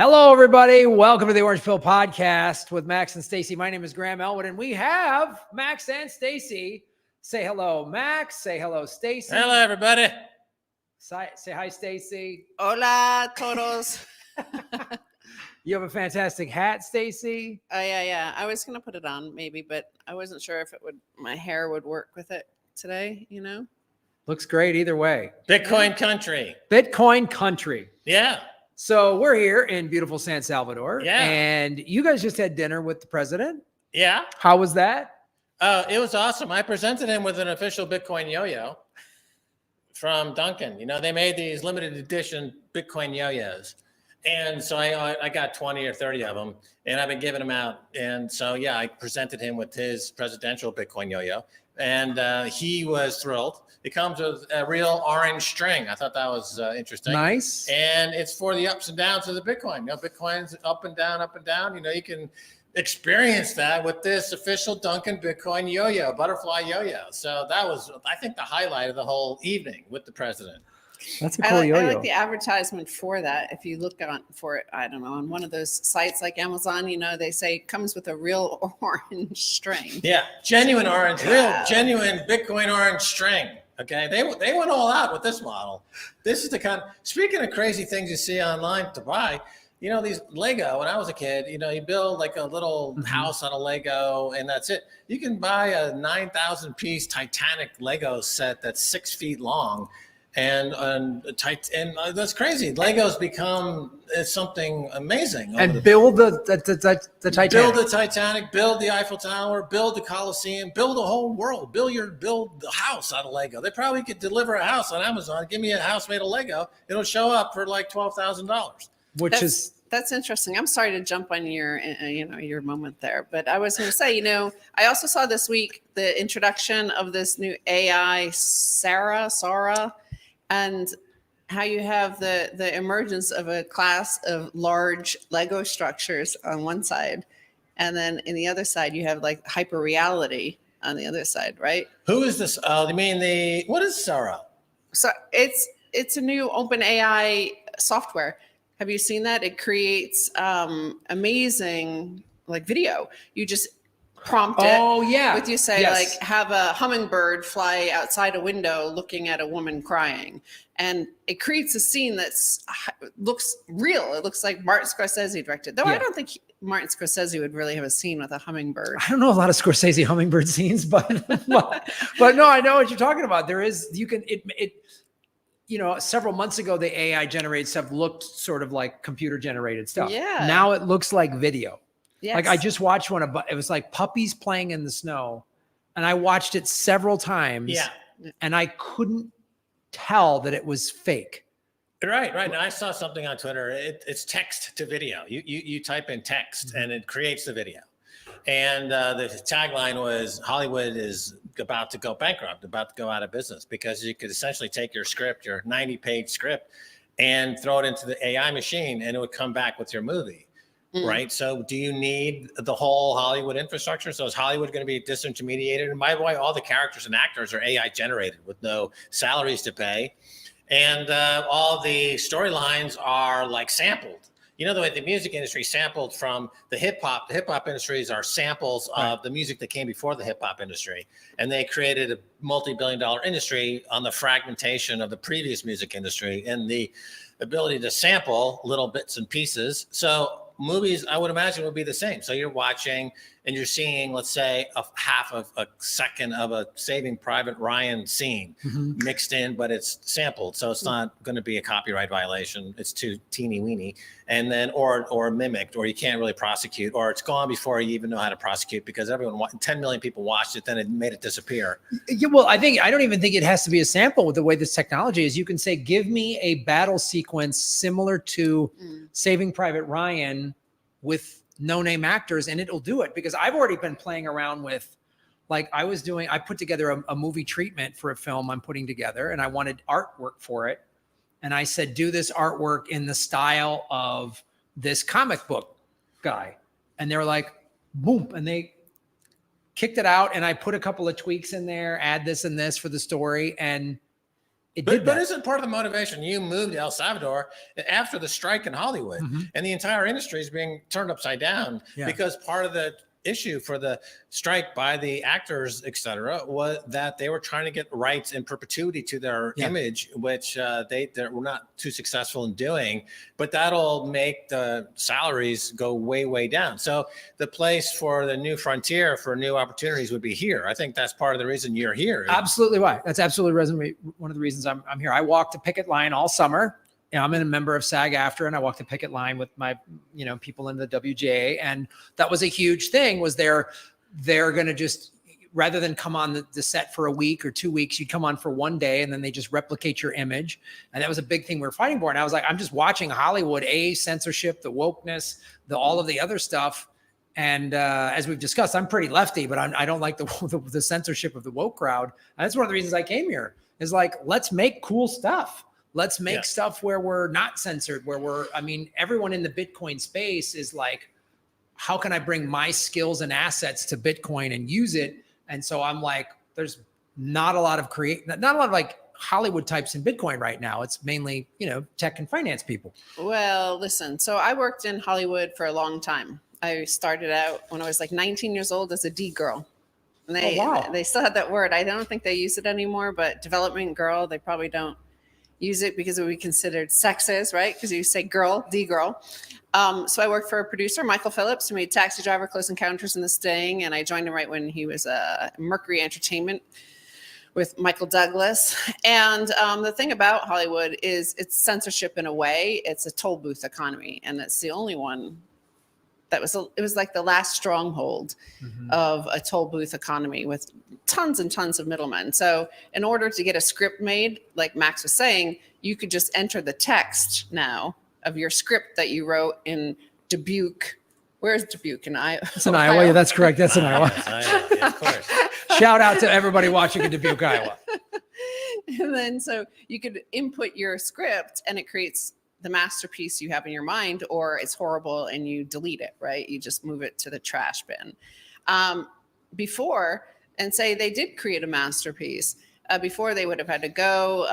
Hello, everybody. Welcome to the Orange Pill Podcast with Max and Stacy. My name is Graham Elwood, and we have Max and Stacy. Say hello, Max. Say hello, Stacy. Hello, everybody. Say hi, Stacy. Hola, todos. You have a fantastic hat, Stacy. Oh, yeah. I was going to put it on maybe, but I wasn't sure if my hair would work with it today, Looks great either way. Bitcoin country. Bitcoin country. Yeah. So we're here in beautiful San Salvador. Yeah. And you guys just had dinner with the president. Yeah. How was that? It was awesome. I presented him with an official Bitcoin yo-yo from Duncan. They made these limited edition Bitcoin yo-yos. And so I got 20 or 30 of them, and I've been giving them out. And so, yeah, I presented him with his presidential Bitcoin yo-yo, and he was thrilled. It comes with a real orange string. I thought that was interesting. Nice. And it's for the ups and downs of the Bitcoin. Bitcoin's up and down, up and down. You can experience that with this official Duncan Bitcoin yo-yo, butterfly yo-yo. So that was, I think, the highlight of the whole evening with the president. That's a cool yo-yo. I like the advertisement for that. If you look for it, I don't know, on one of those sites like Amazon, they say it comes with a real orange string. Yeah, genuine orange, real genuine Bitcoin orange string. Okay, they went all out with this model. This is the kind. Speaking of crazy things you see online to buy, these Lego. When I was a kid, you build like a little house out of Lego, and that's it. You can buy a 9,000 piece Titanic Lego set that's 6 feet long. And that's crazy. Lego's become something amazing. And build the Titanic. Build the Titanic, build the Eiffel Tower, build the Colosseum, build the whole world. Build the house out of Lego. They probably could deliver a house on Amazon. Give me a house made of Lego. It'll show up for like $12,000. That's interesting. I'm sorry to jump on your moment there, but I was going to say, I also saw this week the introduction of this new AI, Sarah, and how you have the emergence of a class of large Lego structures on one side, and then in the other side you have like hyper reality on the other side, right? Who is this? You mean what is Sarah? So it's a new open AI software. Have you seen that? It creates amazing like video. You just prompt it. Oh, yeah. With you say like have a hummingbird fly outside a window looking at a woman crying. And it creates a scene looks real. It looks like Martin Scorsese directed. Though I don't think Martin Scorsese would really have a scene with a hummingbird. I don't know a lot of Scorsese hummingbird scenes, but no, I know what you're talking about. There is, several months ago, the AI generated stuff looked sort of like computer generated stuff. Yeah. Now it looks like video. Yes. Like I just watched one, it was like puppies playing in the snow, and I watched it several times. Yeah. And I couldn't tell that it was fake. Right. Now I saw something on Twitter. It's text to video. You type in text and it creates the video. And the tagline was Hollywood is about to go bankrupt, about to go out of business, because you could essentially take your script, your 90-page script, and throw it into the AI machine, and it would come back with your movie. Right. So do you need the whole Hollywood infrastructure? So is Hollywood going to be disintermediated? And by the way, all the characters and actors are AI generated with no salaries to pay. And all the storylines are like sampled. The way the music industry sampled from the hip hop industries are samples of the music that came before the hip hop industry. And they created a multi-billion-dollar industry on the fragmentation of the previous music industry and the ability to sample little bits and pieces. So movies, I would imagine, would be the same. So you're watching and you're seeing, let's say, a half of a second of a Saving Private Ryan scene mixed in, but it's sampled. So it's not going to be a copyright violation. It's too teeny weeny. And then, or mimicked, or you can't really prosecute, or it's gone before you even know how to prosecute because 10 million people watched it, then it made it disappear. Yeah, well, I don't even think it has to be a sample with the way this technology is. You can say, give me a battle sequence similar to Saving Private Ryan with no-name actors, and it'll do it, because I've already been playing around with, like I put together a movie treatment for a film I'm putting together, and I wanted artwork for it. And I said, do this artwork in the style of this comic book guy. And they were like, boom. And they kicked it out. And I put a couple of tweaks in there, add this and this for the story. And it did But that. isn't part of the motivation? You moved to El Salvador after the strike in Hollywood, and the entire industry is being turned upside down because part of the issue for the strike by the actors, et cetera, was that they were trying to get rights in perpetuity to their image, which they were not too successful in doing. But that'll make the salaries go way, way down. So the place for the new frontier for new opportunities would be here. I think that's part of the reason you're here. Absolutely right. That's absolutely one of the reasons I'm here. I walked the picket line all summer. I'm a member of SAG-AFTRA, and I walked the picket line with my, people in the WGA, and that was a huge thing. Was they're going to just, rather than come on the set for a week or 2 weeks, you'd come on for one day, and then they just replicate your image, and that was a big thing we were fighting for. And I was like, I'm just watching Hollywood, censorship, the wokeness, all of the other stuff. And as we've discussed, I'm pretty lefty, but I don't like the censorship of the woke crowd. And that's one of the reasons I came here. Is like, let's make cool stuff. Let's make stuff where we're not censored, everyone in the Bitcoin space is like, how can I bring my skills and assets to Bitcoin and use it? And so I'm like, there's not a lot of like Hollywood types in Bitcoin right now. It's mainly, tech and finance people. Well, listen, so I worked in Hollywood for a long time. I started out when I was like 19 years old as a D girl. And they still had that word. I don't think they use it anymore, but development girl, they probably don't use it because it would be considered sexist, right? Because you say girl, D girl. So I worked for a producer, Michael Phillips, who made Taxi Driver, Close Encounters, and The Sting. And I joined him right when he was Mercury Entertainment with Michael Douglas. And the thing about Hollywood is it's censorship in a way. It's a toll booth economy. And it's the only one it was like the last stronghold of a toll booth economy with tons and tons of middlemen. So in order to get a script made, like Max was saying, you could just enter the text now of your script that you wrote in Dubuque. Where's Dubuque? In Iowa? It's in Iowa. Yeah, that's correct. That's in Iowa. Yeah, of course. Shout out to everybody watching in Dubuque, Iowa. And then so you could input your script and it creates the masterpiece you have in your mind, or it's horrible and you delete it, right? You just move it to the trash bin. Before, and say they did create a masterpiece, before they would have had to go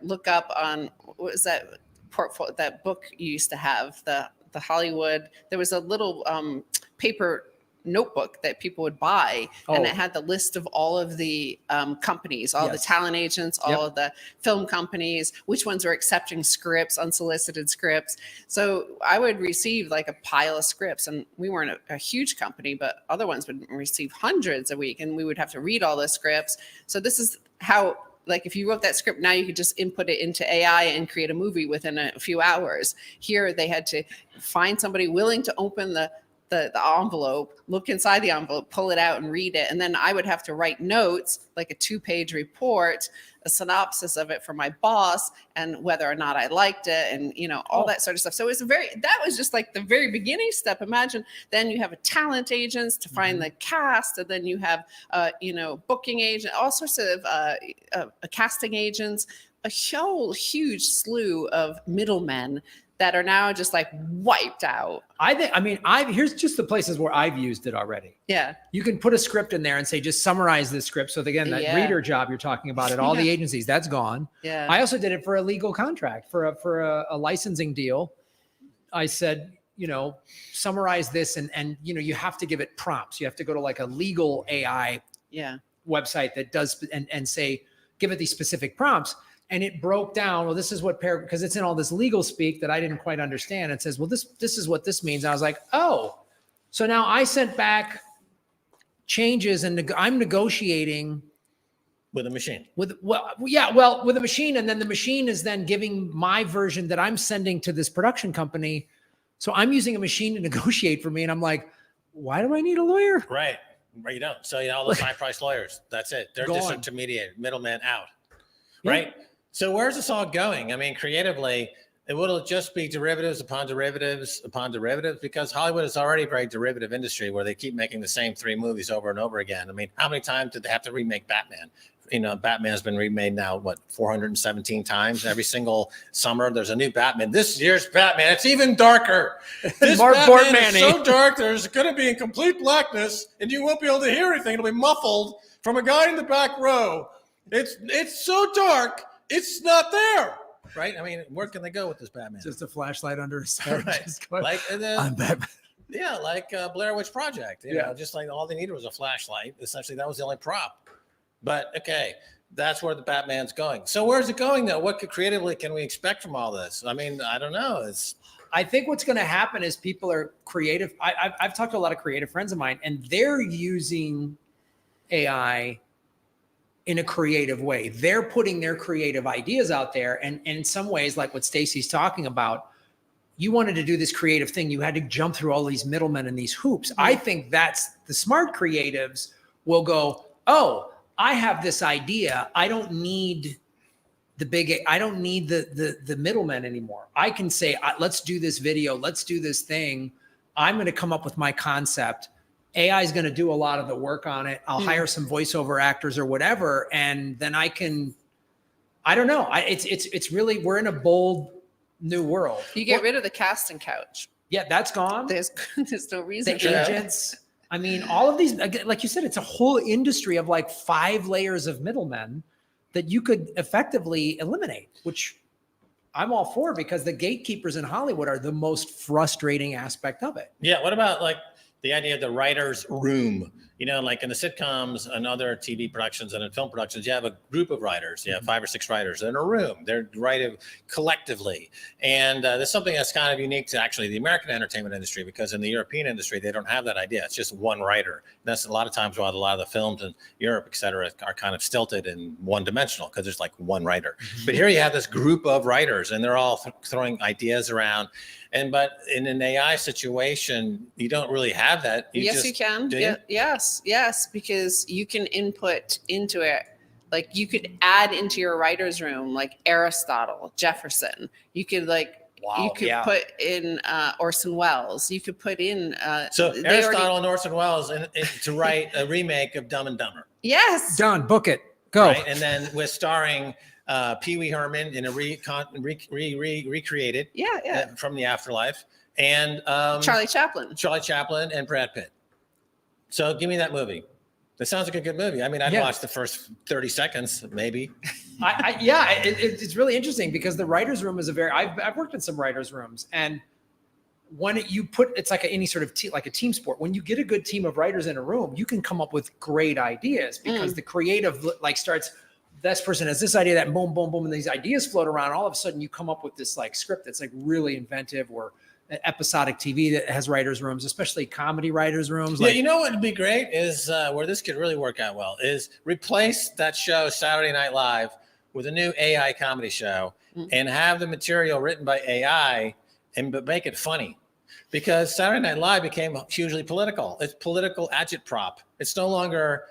look up on, what was that portfolio, that book you used to have, the Hollywood, there was a little paper notebook that people would buy, and it had the list of all of the companies, all the talent agents, all of the film companies, which ones were accepting scripts, unsolicited scripts. So I would receive like a pile of scripts, and we weren't a huge company, but other ones would receive hundreds a week, and we would have to read all the scripts. So this is how, like, if you wrote that script now, you could just input it into AI and create a movie within a few hours. Here they had to find somebody willing to open the envelope, look inside the envelope, pull it out and read it. And then I would have to write notes, like a 2-page report, a synopsis of it for my boss, and whether or not I liked it, and, all that sort of stuff. So that was just like the very beginning step. Imagine then you have a talent agents to find the cast, and then you have, booking agent, all sorts of casting agents, a whole huge slew of middlemen that are now just like wiped out. Here's just the places where I've used it already. Yeah. You can put a script in there and say, just summarize this script. So again, that reader job you're talking about at all the agencies, that's gone. Yeah. I also did it for a legal contract, for a licensing deal. I said, summarize this, and you have to give it prompts. You have to go to like a legal AI website that does, and say, give it these specific prompts. And it broke down, well, this is what because it's in all this legal speak that I didn't quite understand. It says, well, this is what this means. And I was like, oh, so now I sent back changes, and I'm negotiating with a machine. With a machine, and then the machine is then giving my version that I'm sending to this production company. So I'm using a machine to negotiate for me, and I'm like, why do I need a lawyer? Right, you don't. So all those high-priced lawyers, that's it. They're Gone. disintermediated, middleman out, Yeah. right? So where's this all going? I mean, creatively, it will just be derivatives upon derivatives upon derivatives, because Hollywood is already a very derivative industry where they keep making the same 3 movies over and over again. I mean, how many times did they have to remake Batman? Batman has been remade now, 417 times. Every single summer, there's a new Batman. This year's Batman, it's even darker. This Mark Batman is Bortmanny. so dark, there's going to be in complete blackness, and you won't be able to hear anything. It'll be muffled from a guy in the back row. It's so dark, it's not there. Right? I mean, where can they go with this Batman? Just a flashlight under his head. Right. Just going, Like, and then, I'm Batman. yeah, like Blair Witch Project. You Yeah. know, just like all they needed was a flashlight. Essentially, that was the only prop. But okay, that's where the Batman's going. So where's it going though? What creatively can we expect from all this? I mean, I don't know. I think what's going to happen is people are creative. I've talked to a lot of creative friends of mine, and they're using AI in a creative way. They're putting their creative ideas out there. And in some ways, like what Stacy's talking about, you wanted to do this creative thing. You had to jump through all these middlemen and these hoops. I think that's the smart creatives will go, oh, I have this idea. I don't need I don't need the middlemen anymore. I can say, let's do this video. Let's do this thing. I'm going to come up with my concept. AI is going to do a lot of the work on it. I'll hire some voiceover actors or whatever. And then I don't know. It's really, we're in a bold new world. You get rid of the casting couch. Yeah, that's gone. There's no reason. The agents. I mean, all of these, like you said, it's a whole industry of like 5 layers of middlemen that you could effectively eliminate, which I'm all for, because the gatekeepers in Hollywood are the most frustrating aspect of it. Yeah. What about like the idea of the writer's room? You know, like in the sitcoms and other TV productions and in film productions, you have a group of writers. You have 5 or 6 writers in a room. They're writing collectively. And there's something that's kind of unique to actually the American entertainment industry, because in the European industry, they don't have that idea. It's just one writer. That's a lot of times why a lot of the films in Europe, et cetera, are kind of stilted and one-dimensional, because there's like one writer. But here you have this group of writers, and they're all throwing ideas around. But in an AI situation, you don't really have that. Yes, you can. Yeah, yes, because you can input into it. Like you could add into your writer's room, like Aristotle, Jefferson. You could put in Orson Welles. You could put in. So Aristotle and Orson Welles to write a remake of Dumb and Dumber. Yes. Done. Book it. Go. Right? And then we're starring Pee Wee Herman in a recreated from the afterlife, and Charlie Chaplin and Brad Pitt. So give me that movie. That sounds like a good movie. I mean, I'd watch the first 30 seconds, maybe. It's really interesting, because the writer's room is I've worked in some writer's rooms, and when it's like any sort of like a team sport. When you get a good team of writers in a room, you can come up with great ideas, because the creative like starts. This person has this idea, that boom, boom, boom, and these ideas float around. All of a sudden, you come up with this like script that's like really inventive, or episodic TV that has writers' rooms, especially comedy writers' rooms. Yeah, you know what would be great is where this could really work out well is replace that show Saturday Night Live with a new AI comedy show, and have the material written by AI but make it funny. Because Saturday Night Live became hugely political. It's political agitprop. It's no longer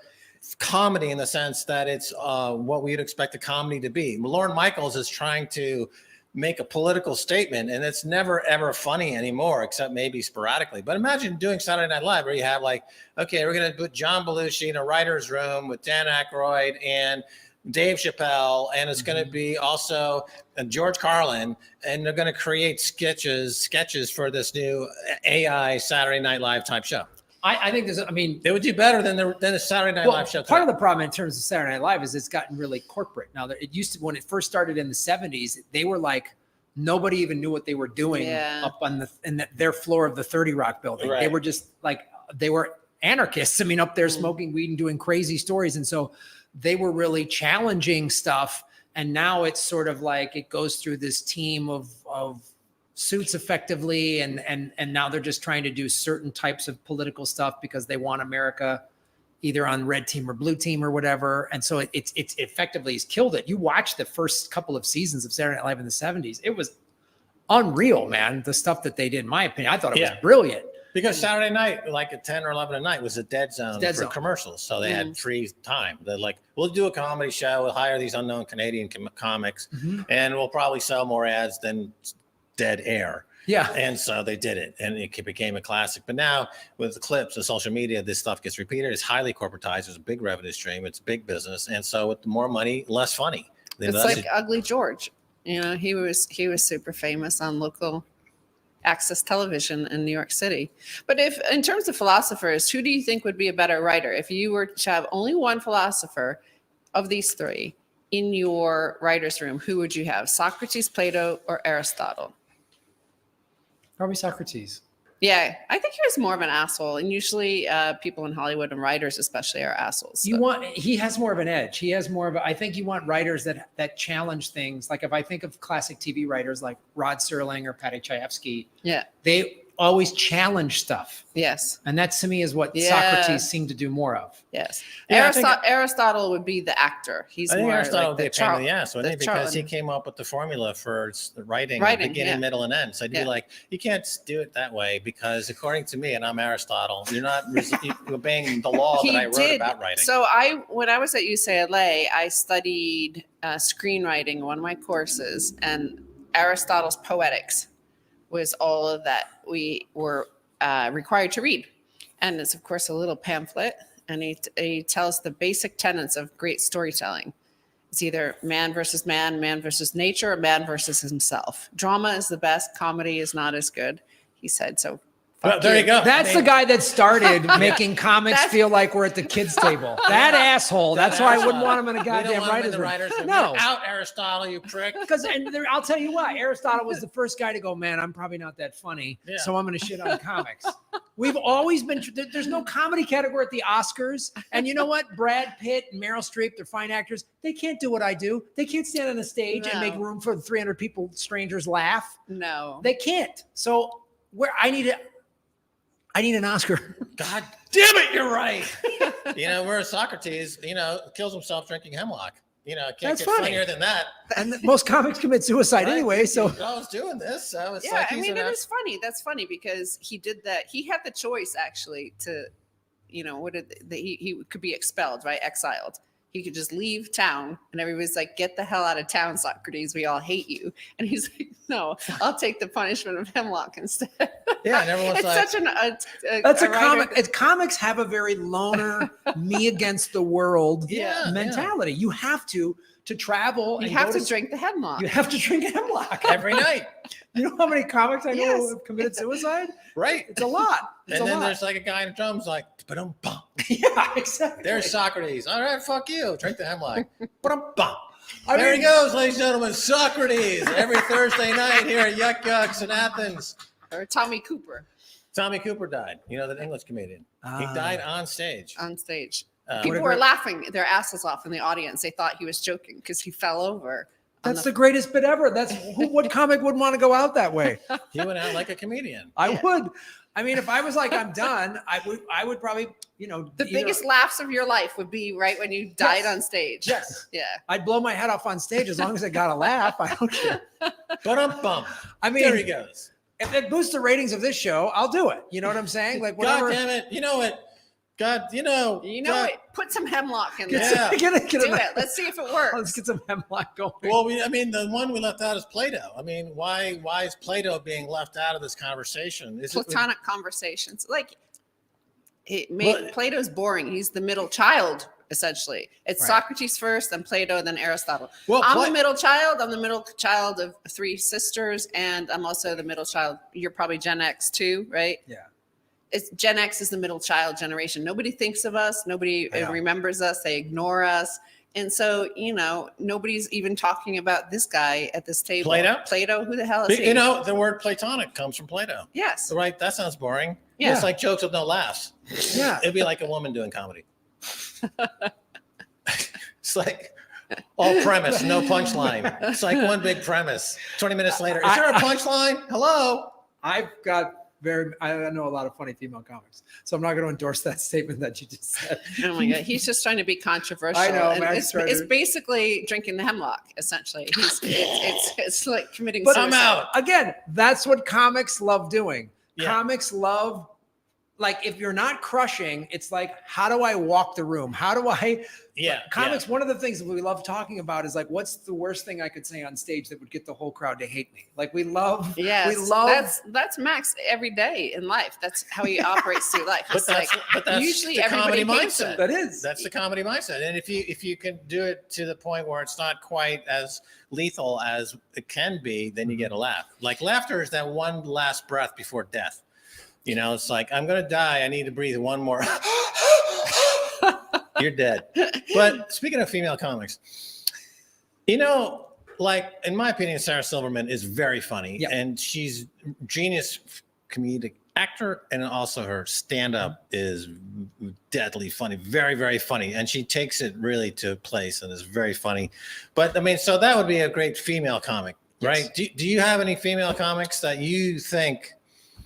comedy in the sense that it's what we'd expect a comedy to be. Lorne Michaels is trying to make a political statement, and it's never ever funny anymore, except maybe sporadically. But imagine doing Saturday Night Live where you have like, okay, we're going to put John Belushi in a writer's room with Dan Aykroyd and Dave Chappelle, and it's going to be also George Carlin, and they're going to create sketches for this new AI Saturday Night Live type show. I think it would do better than the Saturday Night Live show. Part of the problem in terms of Saturday Night Live is it's gotten really corporate. Now, it used to, when it first started in the 70s, they were like, nobody even knew what they were doing up on their floor of the 30 Rock building. Right. They were just like, they were anarchists. I mean, up there smoking weed and doing crazy stories. And so they were really challenging stuff. And now it's sort of like, it goes through this team of suits effectively, and now they're just trying to do certain types of political stuff because they want America either on red team or blue team or whatever. And so it's effectively has killed it. You watch the first couple of seasons of Saturday Night Live in the 70s. It was unreal, man. The stuff that they did, in my opinion, I thought it was brilliant. Because Saturday night, like at 10 or 11 at night, was a dead zone for commercials. So they had free time. They're like, we'll do a comedy show. We'll hire these unknown Canadian comics, and we'll probably sell more ads than dead air. Yeah. And so they did it, and it became a classic. But now with the clips and social media, this stuff gets repeated. It's highly corporatized. It's a big revenue stream. It's big business. And so with more money, less funny. It's like Ugly George. You know, he was super famous on local access television in New York City. But if in terms of philosophers, who do you think would be a better writer? If you were to have only one philosopher of these three in your writer's room, who would you have? Socrates, Plato, or Aristotle? Probably Socrates. Yeah, I think he was more of an asshole. And usually people in Hollywood and writers especially are assholes. So. He has more of an edge. He has more of I think you want writers that challenge things. Like if I think of classic TV writers like Rod Serling or Patty Chayefsky, Yeah. they always challenge stuff. Yes. And that to me is what Yeah. Socrates seemed to do more of. Yes. Yeah, I think- Aristotle would be the actor. He's I think more Aristotle like would be the a pain in the ass, wouldn't he? the Because he Charlatan. came up with the formula for writing beginning, yeah. middle, and end. So I'd be Yeah. like, you can't do it that way because according to me, and I'm Aristotle, you're not you're obeying the law that I wrote about writing. So when I was at UCLA, I studied screenwriting in one of my courses, and Aristotle's Poetics was all of that we were required to read. And it's, of course, a little pamphlet. And he tells the basic tenets of great storytelling. It's either man versus nature, or man versus himself. Drama is the best. Comedy is not as good. He said, so Well, there you go. That's the guy that started making comics That's- feel like we're at the kids' table. That asshole. That's why I wouldn't want him in a We don't goddamn want him in writer's the room. writers' room. No. Get out, Aristotle, you prick. Because I'll tell you what, Aristotle was the first guy to go, man, I'm probably not that funny, Yeah. so I'm going to shit on comics. We've always been, there's no comedy category at the Oscars. And you know what? Brad Pitt and Meryl Streep, they're fine actors. They can't do what I do. They can't stand on a stage and make No. room for 300 people, strangers laugh. no. They can't. So I need an Oscar. God damn it, you're right. Whereas Socrates, kills himself drinking hemlock. Can't That's get funny. funnier than that. And most comics commit suicide Right? anyway. So I was doing this. So it's Yeah, like I he's mean, an it is funny. That's funny because he did that. He had the choice actually to, he could be expelled, right? Exiled. He could just leave town, and everybody's like, "Get the hell out of town, Socrates. We all hate you." And he's like, "No, I'll take the punishment of hemlock instead." Yeah, and everyone's It's like, such that's a writer- comic. Comics have a very loner, me against the world Yeah. mentality. You have to travel. You and have go to drink the hemlock. You have to drink hemlock every night. You know how many comics I know Yes. have committed suicide? Right. It's a lot. It's And a then lot. there's like a guy in drums like, ba-dum-bum. Yeah, exactly. There's Socrates. All right, fuck you. Drink the hemlock. Ba-dum-bum. I There mean- he goes, ladies and gentlemen. Socrates every Thursday night here at Yuck Yucks in Athens. Or Tommy Cooper Tommy Cooper died. The English comedian. He died on stage. on stage. Uh, People What were a- laughing their asses off in the audience. They thought he was joking because he fell over. on That's the greatest bit ever. What comic would want to go out that way? he went out like a comedian. I Yeah. would. I mean, if I was like, I'm done, I would probably, The either- biggest laughs of your life would be right when you died Yes. on stage. Yes. Yeah. I'd blow my head off on stage as long as I got a laugh. I don't care. Ba-dum-bum. I There he mean, goes. if it boosts the ratings of this show, I'll do it. You know what I'm saying? Like God whatever. damn it. You know it. God, God, What? Put some hemlock in Get there. Yeah. get Do it. Let's see if it works. Let's get some hemlock going. Well, the one we left out is Plato. I mean, why is Plato being left out of this conversation? Is Platonic conversations. Like Well- Plato's boring. He's the middle child, essentially. It's Right. Socrates first, then Plato, then Aristotle. Well, I'm the middle child. I'm the middle child of 3 sisters, and I'm also the middle child. You're probably Gen X too, right? Yeah. It's Gen X is the middle child generation. Nobody thinks of us. Nobody I know. remembers us. They ignore us. And so, nobody's even talking about this guy at this table. Plato? Who the hell is he? the word Platonic comes from Plato. Yes. Right? That sounds boring. Yeah. It's like jokes with no laughs. Yeah. It'd be like a woman doing comedy. It's like all premise, no punchline. It's like one big premise. 20 minutes later, is there a punchline? Hello? I know a lot of funny female comics, so I'm not going to endorse that statement that you just said. Oh my God. He's just trying to be controversial. I know, And Max tried it's to- basically drinking the hemlock, essentially. It's like committing But suicide. I'm out. Again, that's what comics love doing. Yeah. Comics love, like, if you're not crushing, it's like, how do I walk the room? How do I? Yeah. Comics, one of the things that we love talking about is like, what's the worst thing I could say on stage that would get the whole crowd to hate me? Like, we love, Yes, we love. that's Max every day in life. That's how he operates through life. But It's that's, like but that's usually the everybody comedy hates mindset. him. That is. That's the comedy mindset. And if you can do it to the point where it's not quite as lethal as it can be, then you get a laugh. Like laughter is that one last breath before death. It's like, I'm going to die. I need to breathe one more. You're dead. But speaking of female comics, like in my opinion, Sarah Silverman is very funny, and she's genius comedic actor, and also her stand-up is deadly funny, very, very funny, and she takes it really to place and is very funny. But I mean, so that would be a great female comic, right? Do you have any female comics that you think?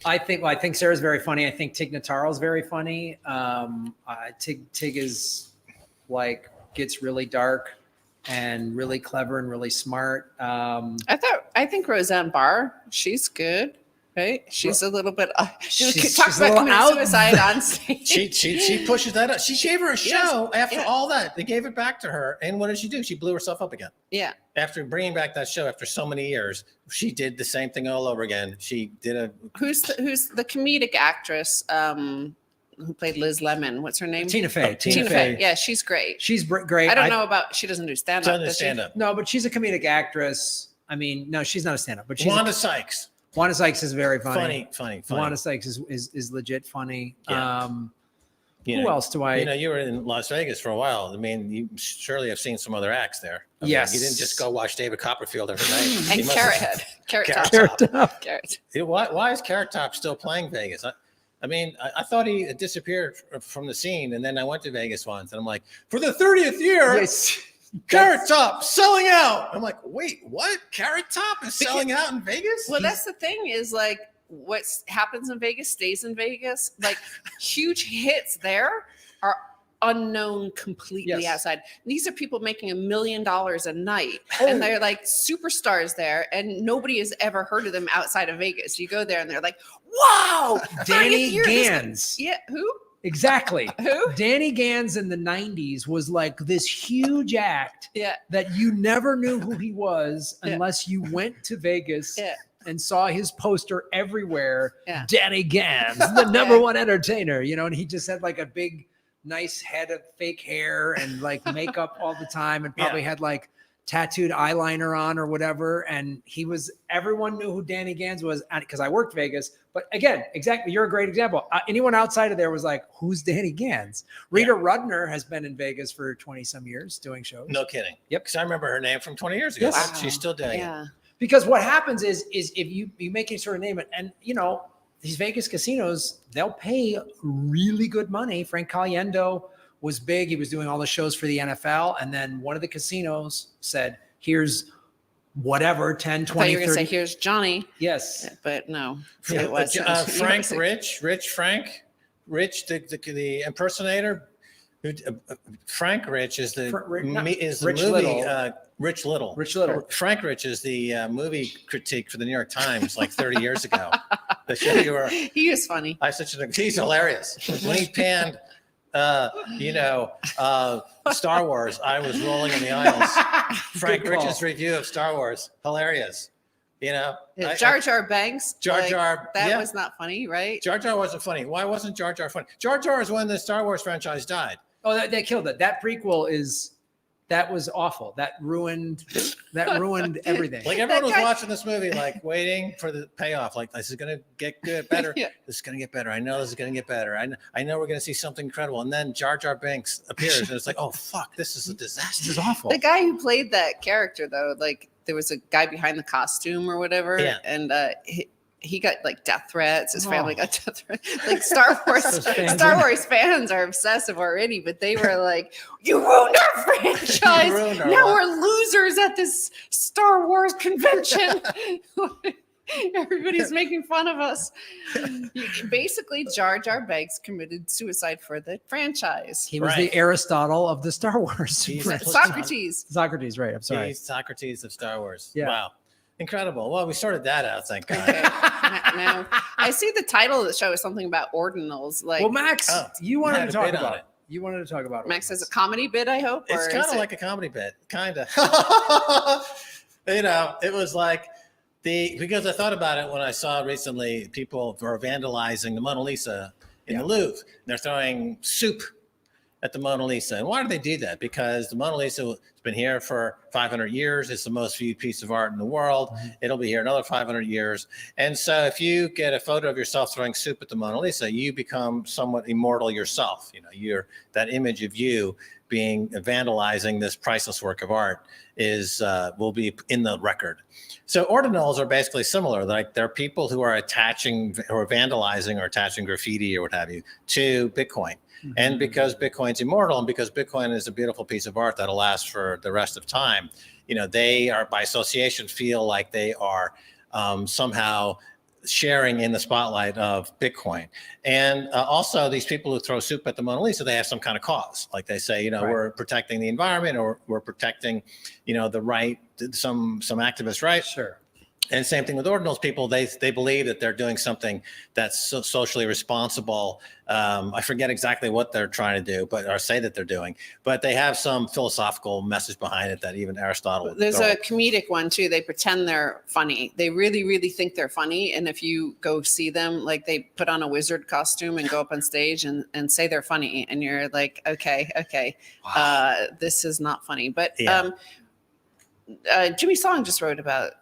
I think Sarah's very funny. I think Tig Notaro's very funny. Tig is like gets really dark and really clever and really smart. I think Roseanne Barr, she's good. Right, she's a little bit. She's a about little committing suicide on stage. She pushes that up. She gave her a show after all that. They gave it back to her, and what did she do? She blew herself up again. Yeah. After bringing back that show after so many years, she did the same thing all over again. She did a. Who's the comedic actress who played Liz Lemon? What's her name? Tina Fey. Tina Fey. Yeah, she's great. She's great. I don't know about. She doesn't do stand up. Doesn't stand up. No, but she's a comedic actress. I mean, no, she's not a stand up. But she's Wanda Sykes. Wanda Sykes is very funny. Funny. Wanda Sykes is legit funny. Yeah. Who else do I? You were in Las Vegas for a while. I mean, you surely have seen some other acts there. Yes. You didn't just go watch David Copperfield every night. And Carrot Top. Why is Carrot Top still playing Vegas? I mean, I thought he disappeared from the scene, and then I went to Vegas once, and I'm like, for the 30th year. Yes. Carrot Top selling out. I'm like, wait, what? Carrot Top is selling out in Vegas? Well, that's the thing is like what happens in Vegas stays in Vegas. Like huge hits there are unknown completely outside. These are people making $1 million a night, and they're like superstars there, and nobody has ever heard of them outside of Vegas. You go there, and they're like, wow, Danny Gans. Yeah, who? Exactly. Who? Danny Gans in the 90s was like this huge act that you never knew who he was unless you went to Vegas and saw his poster everywhere. Danny Gans, the number one entertainer, and he just had like a big, nice head of fake hair and like makeup all the time, and probably had like tattooed eyeliner on or whatever. And everyone knew who Danny Gans was because I worked Vegas. But again, exactly, you're a great example. Anyone outside of there was like, who's Danny Gans? Rita Rudner has been in Vegas for 20 some years doing shows. No kidding. Yep. Because I remember her name from 20 years ago. Yes. Wow. She's still doing it. Because what happens is if you make any sort of name, and these Vegas casinos, they'll pay really good money. Frank Caliendo was big. He was doing all the shows for the NFL. And then one of the casinos said, here's whatever, 10, 20, I thought you were 30. going to say, here's Johnny. Yes. But no, it wasn't. Frank Rich, the impersonator. Frank Rich is the Rich movie. Little. Rich Little. Rich Little. Frank Rich is the movie critique for the New York Times like 30 years ago. The show you were. He is funny. He's hilarious. When he panned, Star Wars, I was rolling in the aisles. Frank Rich's review of Star Wars, hilarious. Jar Jar Banks. Jar Jar. That was not funny, right? Jar Jar wasn't funny. Why wasn't Jar Jar funny? Jar Jar is when the Star Wars franchise died. Oh, they killed it. That prequel that was awful. That ruined everything. Like everyone was watching this movie, like waiting for the payoff. Like, this is going to get good, better. This is going to get better. I know this is going to get better. I know we're going to see something incredible. And then Jar Jar Binks appears, and it's like, oh fuck, this is a disaster. This is awful. The guy who played that character, though, like there was a guy behind the costume or whatever, and he got like death threats. His family got death threats. Like Star Wars fans are obsessive already, but they were like, "You ruined our franchise. Now we're losers at this Star Wars convention." Everybody's making fun of us. Basically, Jar Jar Banks committed suicide for the franchise. He was the Aristotle of the Star Wars. Socrates. Socrates, right? I'm sorry. He's Socrates of Star Wars. Yeah. Wow. Incredible. Well, we sorted that out, thank God. Okay. Now, I see the title of the show is something about ordinals. Like, well, Max, you wanted to talk bit on about it. You wanted to talk about Max has a comedy bit, I hope. It's kind of like a comedy bit, kind of. It was like because I thought about it when I saw recently people were vandalizing the Mona Lisa in the Louvre. They're throwing soup at the Mona Lisa. And why do they do that? Because the Mona Lisa has been here for 500 years. It's the most viewed piece of art in the world. It'll be here another 500 years. And so if you get a photo of yourself throwing soup at the Mona Lisa, you become somewhat immortal yourself. You're that image of you being vandalizing this priceless work of art will be in the record. So ordinals are basically similar. Like they're people who are attaching or vandalizing or attaching graffiti or what have you to Bitcoin. And because Bitcoin's immortal and because Bitcoin is a beautiful piece of art that'll last for the rest of time, they are by association feel like they are somehow sharing in the spotlight of Bitcoin. And also these people who throw soup at the Mona Lisa, they have some kind of cause. Like they say, right. We're protecting the environment, or we're protecting, the right, some activist right. Sure. And same thing with ordinals people. They believe that they're doing something that's socially responsible. I forget exactly what they're trying to do, or say that they're doing, but they have some philosophical message behind it that even Aristotle. There's a comedic one too. They pretend they're funny. They really, really think they're funny. And if you go see them, like they put on a wizard costume and go up on stage and say they're funny, and you're like, okay, wow. This is not funny. But yeah. Jimmy Song just wrote about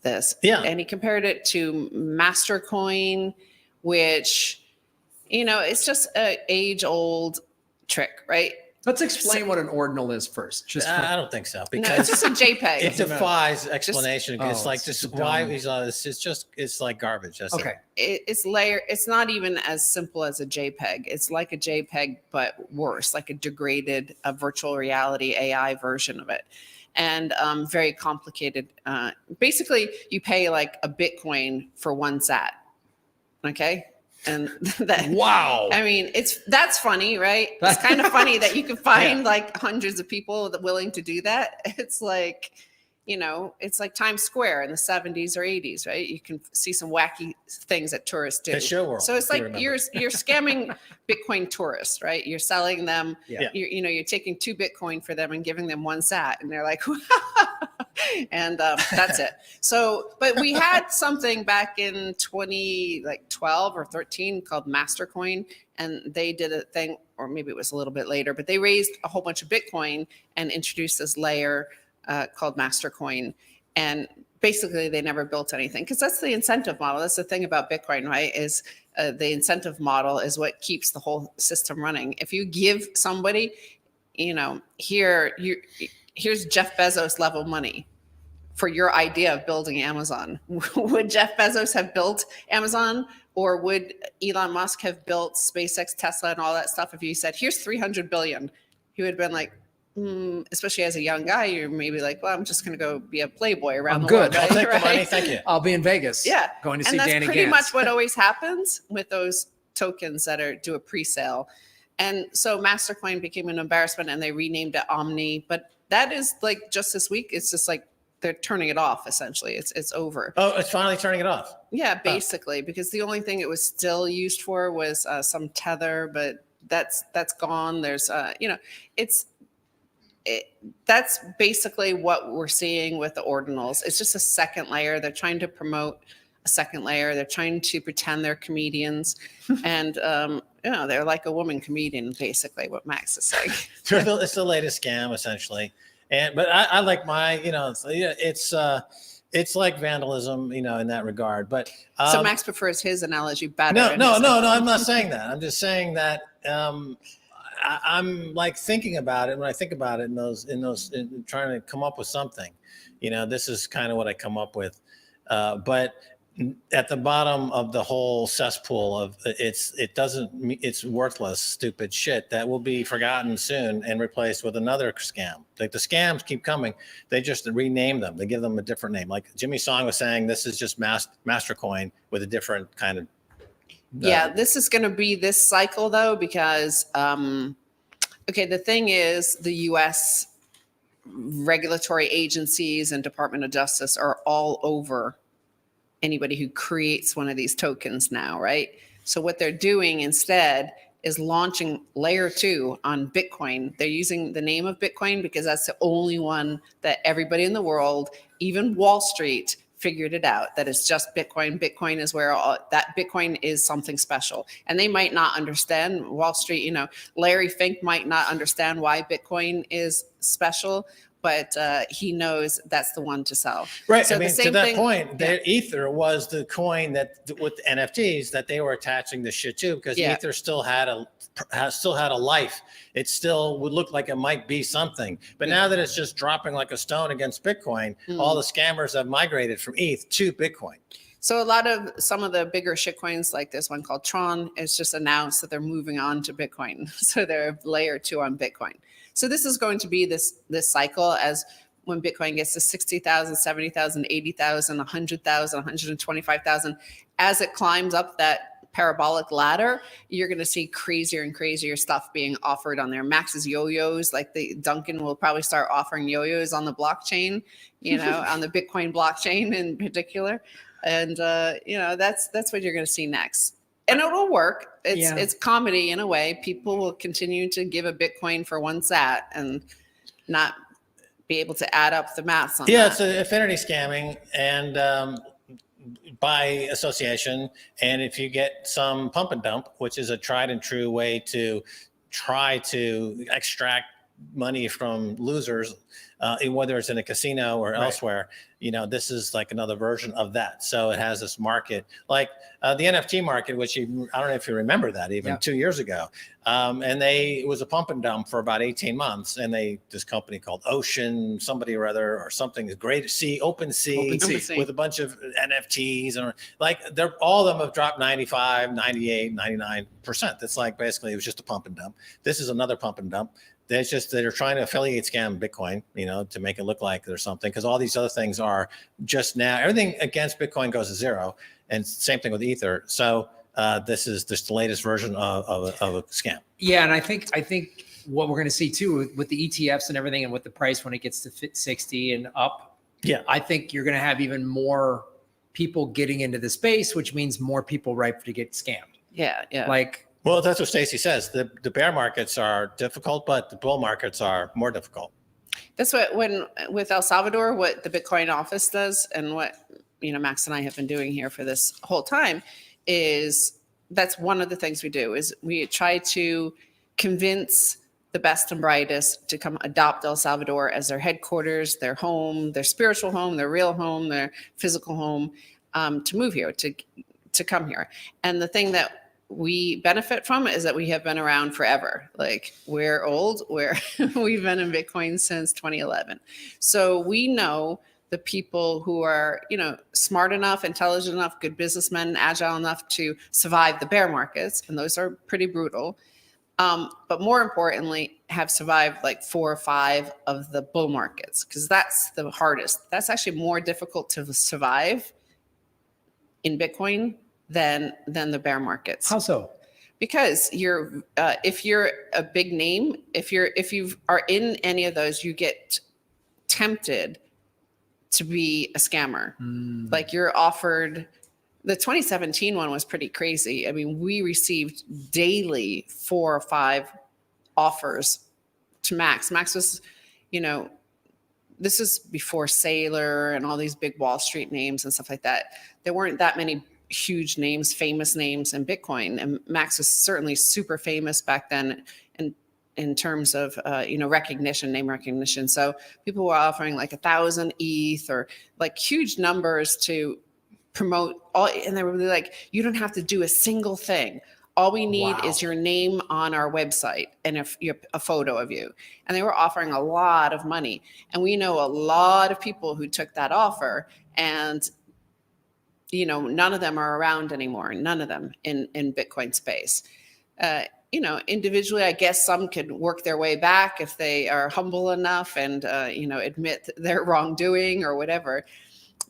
this. Yeah. And he compared it to Mastercoin, which, it's just an age-old trick, right? Let's explain what an ordinal is first. I don't think so, because it's just a JPEG. It defies explanation. It's like why it's like garbage. That's okay. It's layer. It's not even as simple as a JPEG. It's like a JPEG, but worse, like a degraded virtual reality AI version of it. And very complicated. Basically, you pay like a Bitcoin for one sat. Okay. And that, wow. I mean, that's funny, right? It's kind of funny that you can find like hundreds of people that willing to do that. It's like, it's like Times Square in the 70s or 80s, right? You can see some wacky things that tourists do. The show world. So it's like you're scamming Bitcoin tourists, right? You're selling them, you're taking 2 Bitcoin for them and giving them 1 sat, and they're like, and that's it. So, but we had something back in 2012 or 13 called Mastercoin, and they did a thing, or maybe it was a little bit later, but they raised a whole bunch of Bitcoin and introduced this layer called Mastercoin. And basically they never built anything, because that's the incentive model. That's the thing about Bitcoin, right? Is the incentive model is what keeps the whole system running. If you give somebody, here's Jeff Bezos level money for your idea of building Amazon. Would Jeff Bezos have built Amazon, or would Elon Musk have built SpaceX, Tesla, and all that stuff if you said, here's 300 billion? He would have been like, especially as a young guy, you're maybe like, well, I'm just going to go be a playboy around the world. I'll take the money. Thank you. I'll be in Vegas. Yeah. Going to see Danny Gans. And that's pretty much what always happens with those tokens that do a pre-sale. And so Mastercoin became an embarrassment, and they renamed it Omni. But that is like just this week. It's just like they're turning it off, essentially. It's over. Oh, it's finally turning it off. Yeah, basically, because the only thing it was still used for was some tether, but that's gone. There's, that's basically what we're seeing with the ordinals. It's just a second layer. They're trying to promote a second layer. They're trying to pretend they're comedians, and they're like a woman comedian, basically. What Max is saying. It's the latest scam, essentially. But I like my, it's like vandalism, in that regard. But so Max prefers his analogy better. No, I'm not saying that. I'm just saying that. I'm like thinking about it when I think about it in trying to come up with something, this is kind of what I come up with. But at the bottom of the whole cesspool of it's worthless, stupid shit that will be forgotten soon and replaced with another scam. Like the scams keep coming. They just rename them. They give them a different name. Like Jimmy Song was saying, this is just Mastercoin with a different kind of. Yeah, this is going to be this cycle though, because, the thing is the U.S. regulatory agencies and Department of Justice are all over anybody who creates one of these tokens now, right? So what they're doing instead is launching layer 2 on Bitcoin. They're using the name of Bitcoin because that's the only one that everybody in the world, even Wall Street, figured it out, that it's just Bitcoin. Bitcoin is where that Bitcoin is something special. And they might not understand Wall Street, you know, Larry Fink might not understand why Bitcoin is special, but he knows that's the one to sell. Right. So I mean, the same to that thing, point, yeah. Ether was the coin that with NFTs that they were attaching the shit to, because Yeah. Ether still had a life. It still would look like it might be something. But now that it's just dropping like a stone against Bitcoin, all the scammers have migrated from ETH to Bitcoin. So some of the bigger shitcoins, like this one called Tron, it's just announced that they're moving on to Bitcoin. So they're layer 2 on Bitcoin. So this is going to be this cycle as when Bitcoin gets to 60,000, 70,000, 80,000, 100,000, 125,000. As it climbs up that parabolic ladder, you're going to see crazier and crazier stuff being offered on there. Max's yo-yos, like Duncan will probably start offering yo-yos on the blockchain, you know, on the Bitcoin blockchain in particular. And, you know, that's what you're going to see next. And it'll work. It's comedy in a way. People will continue to give a Bitcoin for one sat and not be able to add up the maths on that. It's an affinity scamming and by association. And if you get some pump and dump, which is a tried and true way to try to extract money from losers, whether it's in a casino or elsewhere, you know, this is like another version of that. So it has this market, like the NFT market, which I don't know if you remember that even 2 years ago. And it was a pump and dump for about 18 months. And this company called Ocean, somebody or other, or something, Great Sea, Open Sea, with a bunch of NFTs. And like all of them have dropped 95, 98, 99%. It's like basically it was just a pump and dump. This is another pump and dump. They're trying to affiliate scam Bitcoin, you know, to make it look like there's something, because all these other things are just now, everything against Bitcoin goes to zero, and same thing with Ether. So this is just the latest version of a scam. Yeah, and I think what we're going to see too with the ETFs and everything, and with the price when it gets to 60 and up, I think you're going to have even more people getting into the space, which means more people ripe to get scammed. Yeah. Well, that's what Stacy says. The bear markets are difficult, but the bull markets are more difficult. That's what with El Salvador, what the Bitcoin office does, and what, you know, Max and I have been doing here for this whole time, is that's one of the things we do is we try to convince the best and brightest to come adopt El Salvador as their headquarters, their home, their spiritual home, their real home, their physical home, to move here, to come here. And the thing that we benefit from is that we have been around forever. Like, we're old, we've been in Bitcoin since 2011. So we know the people who are, you know, smart enough, intelligent enough, good businessmen, agile enough to survive the bear markets. And those are pretty brutal. But more importantly, have survived like 4 or 5 of the bull markets, because that's the hardest. That's actually more difficult to survive in Bitcoin than the bear markets. How so? Because if you're a big name, if you are in any of those, you get tempted to be a scammer. Like, you're offered. The 2017 one was pretty crazy. I mean, we received daily 4 or 5 offers to Max. Max was, you know, this is before Saylor and all these big Wall Street names and stuff like that. There weren't that many huge names, famous names in Bitcoin. And Max was certainly super famous back then in terms of, you know, recognition, name recognition. So people were offering like 1,000 ETH or like huge numbers to promote all. And they were really like, you don't have to do a single thing. All we need is your name on our website and a photo of you. And they were offering a lot of money. And we know a lot of people who took that offer, and you know, none of them are around anymore. None of them in Bitcoin space. You know, individually, I guess some could work their way back if they are humble enough and, you know, admit their wrongdoing or whatever.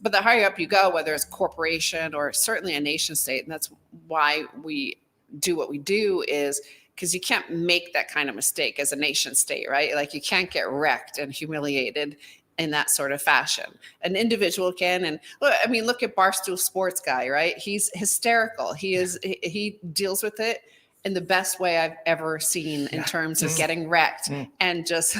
But the higher up you go, whether it's a corporation or certainly a nation state, and that's why we do what we do, is because you can't make that kind of mistake as a nation state, right? Like, you can't get wrecked and humiliated in that sort of fashion. An individual can. And I mean, look at Barstool Sports guy, right? He's hysterical. He deals with it in the best way I've ever seen in terms of getting wrecked and just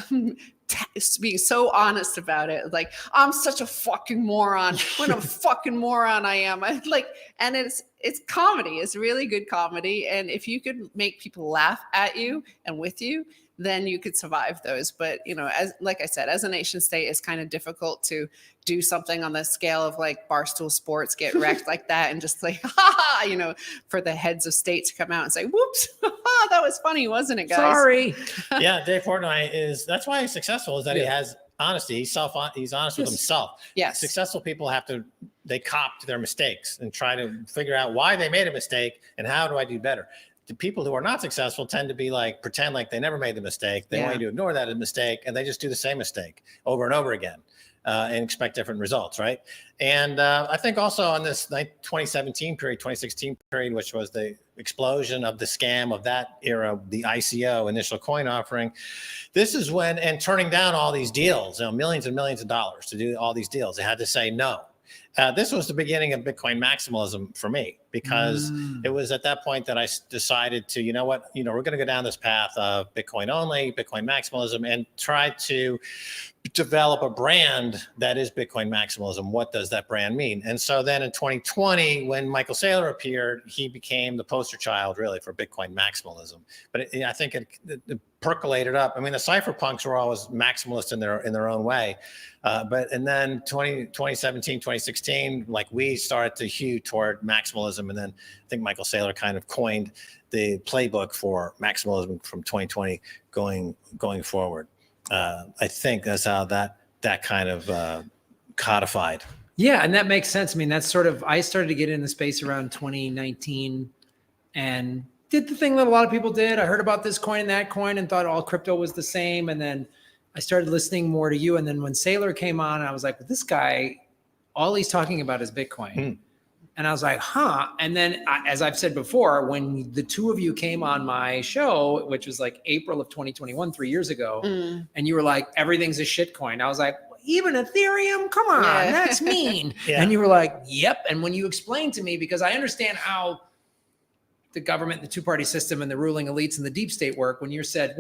being so honest about it. Like, I'm such a fucking moron. What a fucking moron I am. And it's comedy. It's really good comedy. And if you could make people laugh at you and with you, then you could survive those. But, like I said, as a nation state, it's kind of difficult to do something on the scale of like Barstool Sports get wrecked like that and just like, for the heads of state to come out and say, whoops, that was funny, wasn't it, guys? Sorry. Yeah, Dave Portnoy that's why he's successful, is that he has honesty. He's honest with himself. Yes. Successful people they cop to their mistakes and try to figure out why they made a mistake and how do I do better. The people who are not successful tend to be like, pretend like they never made the mistake. They want you to ignore that mistake, and they just do the same mistake over and over again and expect different results, right? And I think also on this 2017 period, 2016 period, which was the explosion of the scam of that era, the ICO, initial coin offering, this is when, and turning down all these deals, millions and millions of dollars to do all these deals, they had to say no. This was the beginning of Bitcoin maximalism for me, because it was at that point that I decided to, we're going to go down this path of Bitcoin only, Bitcoin maximalism, and try to develop a brand that is Bitcoin maximalism. What does that brand mean? And so then in 2020, when Michael Saylor appeared, he became the poster child really for Bitcoin maximalism. But I think it percolated up. I mean, the cypherpunks were always maximalist in their own way. And then 2017, 2016, like we started to hew toward maximalism. And then I think Michael Saylor kind of coined the playbook for maximalism from 2020 going forward. I think that's how that kind of codified. Yeah, and that makes sense. I mean, that's sort of, I started to get in the space around 2019 and did the thing that a lot of people did. I heard about this coin and that coin and thought all crypto was the same. And then I started listening more to you. And then when Saylor came on, I was like, well, this guy, all he's talking about is Bitcoin. And I was like, And then as I've said before, when the two of you came on my show, which was like April of 2021, 3 years ago, and you were like, everything's a shit coin. I was like, even Ethereum? Come on, that's mean. And you were like, yep. And when you explained to me, because I understand how the government, the two-party system, and the ruling elites and the deep state work, when you said,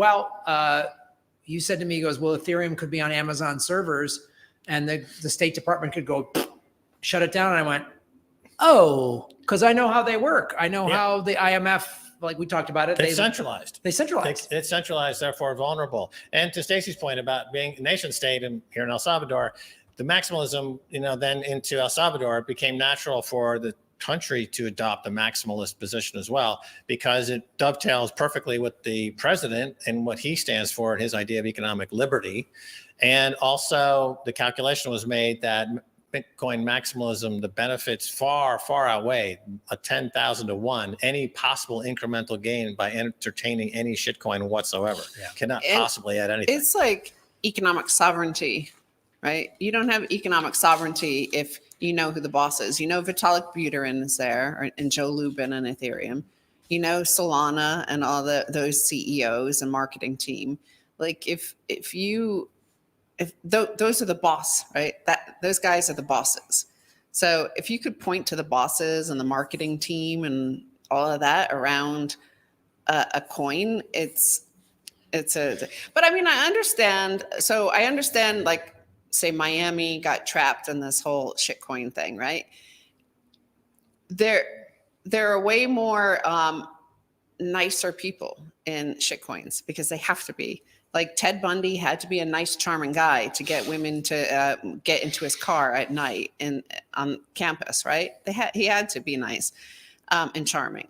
you said to me, goes, well, Ethereum could be on Amazon servers and the State Department could go shut it down. And I went, because I know how they work. I know how the IMF, like we talked about it. It's centralized. It's centralized, therefore vulnerable. And to Stacy's point about being a nation state here in El Salvador, the maximalism, then into El Salvador, it became natural for the country to adopt a maximalist position as well, because it dovetails perfectly with the president and what he stands for, his idea of economic liberty. And also the calculation was made that Bitcoin maximalism, the benefits far, far outweigh a 10,000 to 1, any possible incremental gain by entertaining any shitcoin whatsoever. Cannot possibly add anything. It's like economic sovereignty, right? You don't have economic sovereignty if you know who the boss is. Vitalik Buterin is there, and Joe Lubin and Ethereum. Solana and all those CEOs and marketing team. Like if those are the boss, right? Those guys are the bosses. So if you could point to the bosses and the marketing team and all of that around a coin, but I mean, I understand. So I understand, like, say Miami got trapped in this whole shitcoin thing, right? There are way more nicer people in shitcoins because they have to be. Like Ted Bundy had to be a nice, charming guy to get women to get into his car at night on campus, right? He had to be nice and charming.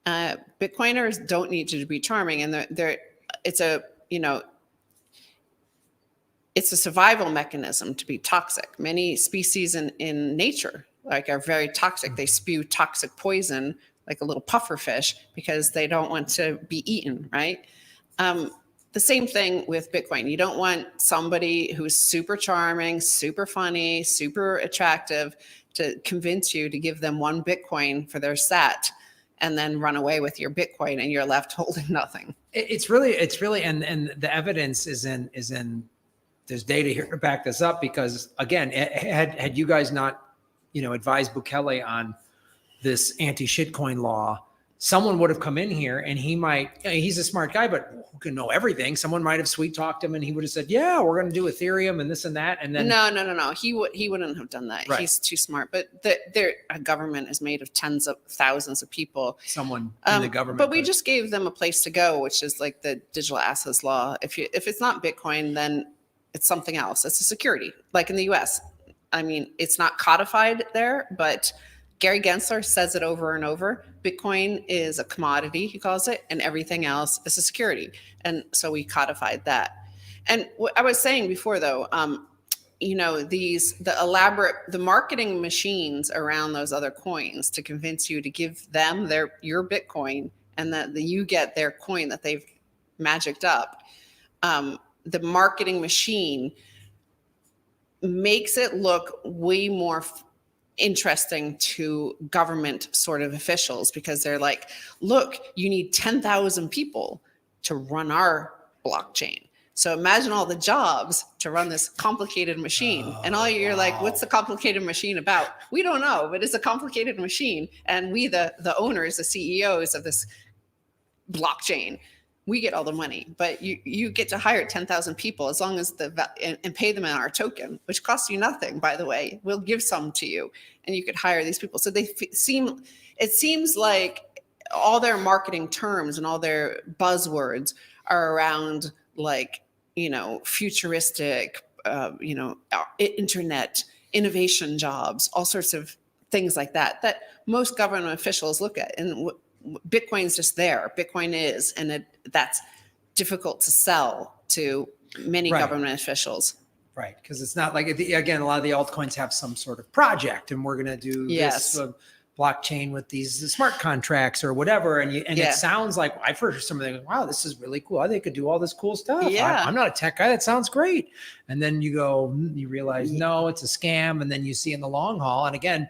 Bitcoiners don't need to be charming, and it's a survival mechanism to be toxic. Many species in nature are very toxic. They spew toxic poison like a little puffer fish because they don't want to be eaten, right? The same thing with Bitcoin. You don't want somebody who's super charming, super funny, super attractive to convince you to give them one Bitcoin for their sat and then run away with your Bitcoin and you're left holding nothing. It's really, and the evidence is in, there's data here to back this up, because again, had you guys not, advised Bukele on this anti-shitcoin law, someone would have come in here and he's a smart guy, but who can know everything? Someone might have sweet talked him and he would have said, yeah, we're going to do Ethereum and this and that. And then no. He wouldn't have done that. Right. He's too smart. But a government is made of tens of thousands of people. someone in the government. But we just gave them a place to go, which is like the digital assets law. If it's not Bitcoin, then it's something else. It's a security, like in the US. I mean, it's not codified there, but Gary Gensler says it over and over. Bitcoin is a commodity, he calls it, and everything else is a security. And so we codified that. And what I was saying before, though, the marketing machines around those other coins to convince you to give them your Bitcoin and that you get their coin that they've magicked up. The marketing machine makes it look way more interesting to government sort of officials because they're like, look, you need 10,000 people to run our blockchain. So imagine all the jobs to run this complicated machine. And all you're like, what's the complicated machine about? We don't know, but it's a complicated machine. And we, the owners, the CEOs of this blockchain, we get all the money, but you get to hire 10,000 people as long as and pay them in our token, which costs you nothing, by the way. We'll give some to you and you could hire these people. So it seems like all their marketing terms and all their buzzwords are around like, futuristic, internet, innovation jobs, all sorts of things like that most government officials look at. And Bitcoin's just there. Bitcoin is, and that's difficult to sell to many government officials. Right, because it's not like, again, a lot of the altcoins have some sort of project, and we're going to do this blockchain with these smart contracts or whatever. And it sounds like, I've heard something, wow, this is really cool. They could do all this cool stuff. Yeah. I'm not a tech guy. That sounds great. And then you realize, no, it's a scam. And then you see in the long haul, and again,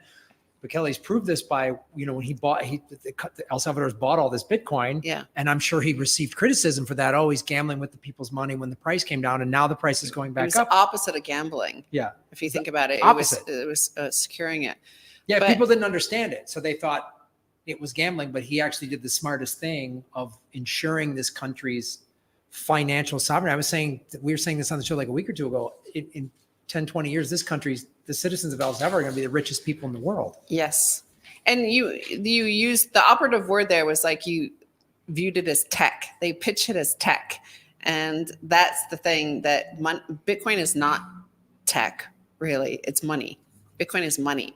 Bukele's proved this by, when El Salvador's bought all this Bitcoin. Yeah. And I'm sure he received criticism for that. Oh, he's gambling with the people's money when the price came down. And now the price is going back up. It was opposite of gambling. Yeah. If you think about it, Opposite. it was securing it. Yeah. But people didn't understand it. So they thought it was gambling, but he actually did the smartest thing of ensuring this country's financial sovereignty. We were saying this on the show like a week or two ago. In 10, 20 years, the citizens of El Salvador are going to be the richest people in the world. Yes. And you used the operative word there was like you viewed it as tech. They pitch it as tech. And that's the thing that Bitcoin is not tech, really. It's money. Bitcoin is money.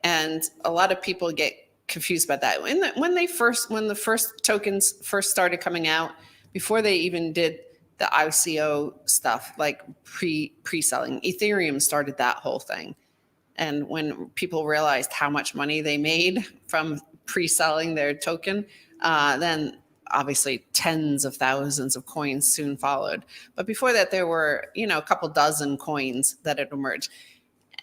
And a lot of people get confused about that. When the first tokens first started coming out, before they even did the ICO stuff, like pre-selling, Ethereum started that whole thing. And when people realized how much money they made from pre-selling their token, then obviously tens of thousands of coins soon followed. But before that, there were, a couple dozen coins that had emerged.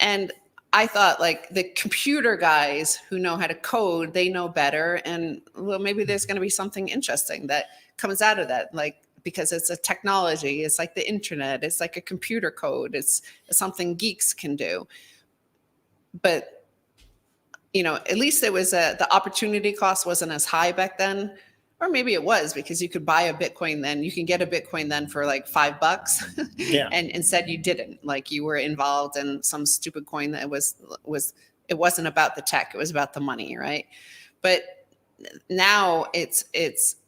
And I thought like the computer guys who know how to code, they know better. And well, maybe there's going to be something interesting that comes out of that. Like, because it's a technology, it's like the internet, it's like a computer code, it's something geeks can do. But, at least it was the opportunity cost wasn't as high back then, or maybe it was because you could buy a Bitcoin then, you can get a Bitcoin then for like $5. Yeah. And instead you didn't, like you were involved in some stupid coin that it wasn't about the tech, it was about the money, right? But now it's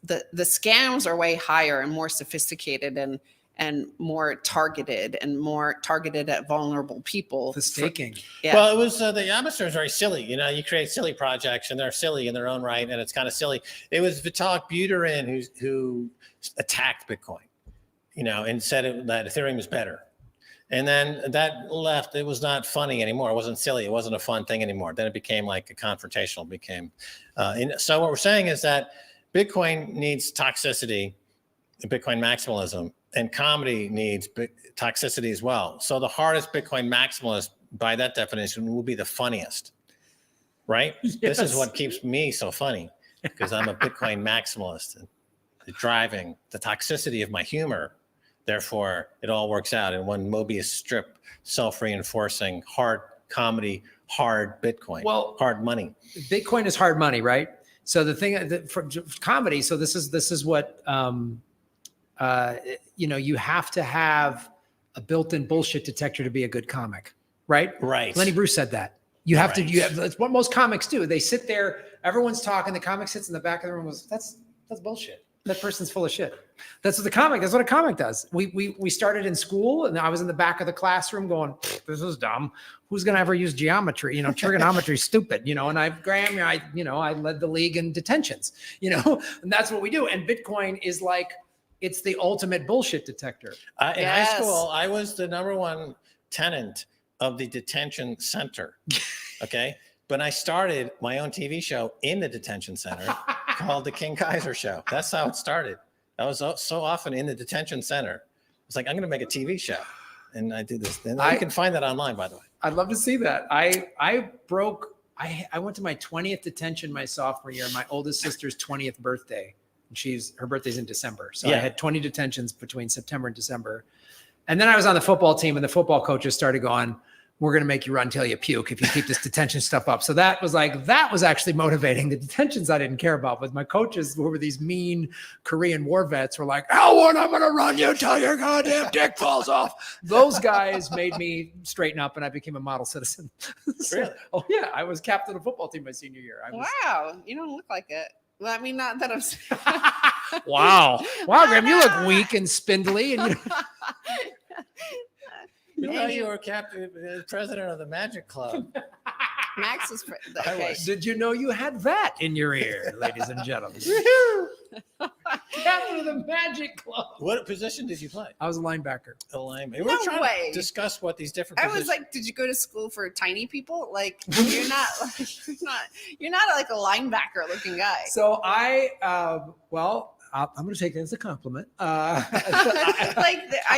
the scams are way higher and more sophisticated and more targeted at vulnerable people. The staking. Yeah. Well, it was the atmosphere is very silly. You create silly projects and they're silly in their own right, and it's kind of silly. It was Vitalik Buterin who attacked Bitcoin, and said that Ethereum is better. And then that left. It was not funny anymore. It wasn't silly. It wasn't a fun thing anymore. Then it became like a confrontational. So what we're saying is that Bitcoin needs toxicity, Bitcoin maximalism, and comedy needs toxicity as well. So the hardest Bitcoin maximalist, by that definition, will be the funniest, right? Yes. This is what keeps me so funny because I'm a Bitcoin maximalist. And the toxicity of my humor. Therefore, it all works out in one Mobius strip, self-reinforcing, hard comedy, hard Bitcoin, hard money. Bitcoin is hard money, right? So the thing for comedy, so this is what, you have to have a built-in bullshit detector to be a good comic, right? Right. Lenny Bruce said that. You have Right. that's what most comics do. They sit there, everyone's talking, the comic sits in the back of the room and goes, that's bullshit. That person's full of shit. That's what a comic does. We started in school and I was in the back of the classroom going, this is dumb. Who's going to ever use geometry? Trigonometry is stupid, and I led the league in detentions, and that's what we do. And Bitcoin is like, it's the ultimate bullshit detector. In high school, I was the number one tenant of the detention center. Okay. But I started my own TV show in the detention center called The King Kaiser Show. That's how it started. I was so often in the detention center. It's like, I'm going to make a TV show. And I did this. And you can find that online, by the way. I'd love to see that. I went to my 20th detention my sophomore year, my oldest sister's 20th birthday. And her birthday's in December. So I had 20 detentions between September and December. And then I was on the football team and the football coaches started going, we're going to make you run till you puke if you keep this detention stuff up. So that was actually motivating. The detentions I didn't care about, but my coaches, who were these mean Korean war vets, were like, Elwood, I'm going to run you till your goddamn dick falls off. Those guys made me straighten up and I became a model citizen. Really? Oh yeah. I was captain of the football team my senior year. Wow. You don't look like it. Well, I mean, not that I'm. Wow, Graham, you look weak and spindly, and You were president of the Magic Club. Max is okay. Did you know you had that in your ear, ladies and gentlemen? Captain of the Magic Club. What position did you play? I was a linebacker. A linebacker. No We're trying way. to discuss what these different I positions. was like, did you go to school for tiny people? Like, you're not like a linebacker looking guy. So I'm going to take it as a compliment. I